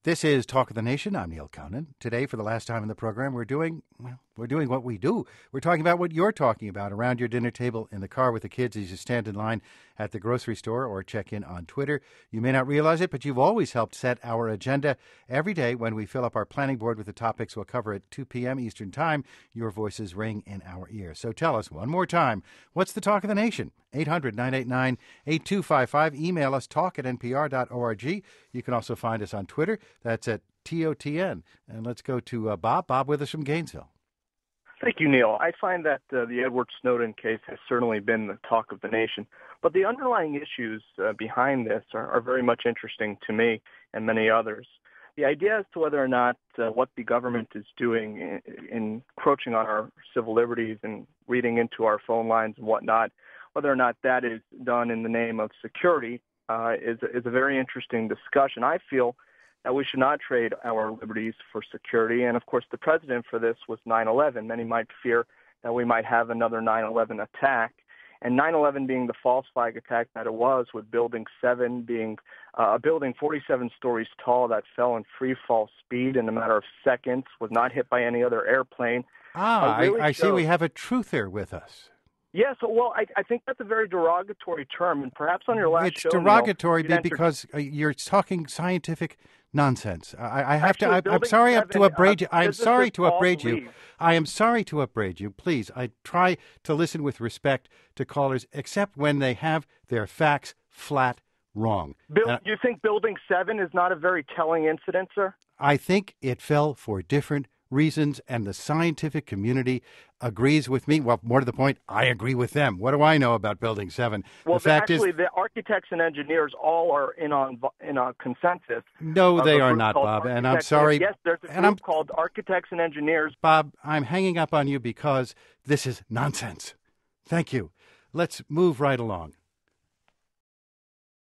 This is Talk of the Nation. I'm Neal Conan. Today, for the last time in the program, we're doing what we do. We're talking about what you're talking about around your dinner table, in the car with the kids as you stand in line at the grocery store or check in on Twitter. You may not realize it, but you've always helped set our agenda. Every day when we fill up our planning board with the topics we'll cover at 2 p.m. Eastern Time, your voices ring in our ears. So tell us one more time, what's the Talk of the Nation? 800-989-8255. Email us, talk@npr.org. You can also find us on Twitter. That's at TOTN. And let's go to Bob. Bob with us from Gainesville. Thank you, Neal. I find that the Edward Snowden case has certainly been the talk of the nation. But the underlying issues behind this are very much interesting to me and many others. The idea as to whether or not what the government is doing in encroaching on our civil liberties and reading into our phone lines and whatnot, whether or not that is done in the name of security is a very interesting discussion. I feel that we should not trade our liberties for security. And, of course, the precedent for this was 9/11. Many might fear that we might have another 9/11 attack. And 9/11 being the false flag attack that it was, with Building 7 being a building 47 stories tall that fell in free fall speed in a matter of seconds, was not hit by any other airplane. I see we have a truther with us. Yes, well, I think that's a very derogatory term, and perhaps on your last show... It's derogatory because you're talking scientific nonsense. I'm sorry to upbraid you. I am sorry to upbraid you. I am sorry to upbraid you. Please, I try to listen with respect to callers, except when they have their facts flat wrong. You think Building 7 is not a very telling incident, sir? I think it fell for different reasons, and the scientific community agrees with me. Well, more to the point, I agree with them. What do I know about Building 7? Well, the architects and engineers all are in on consensus. No, they are not, Bob, and I'm sorry. Yes, there's a group called Architects and Engineers. Bob, I'm hanging up on you because this is nonsense. Thank you. Let's move right along.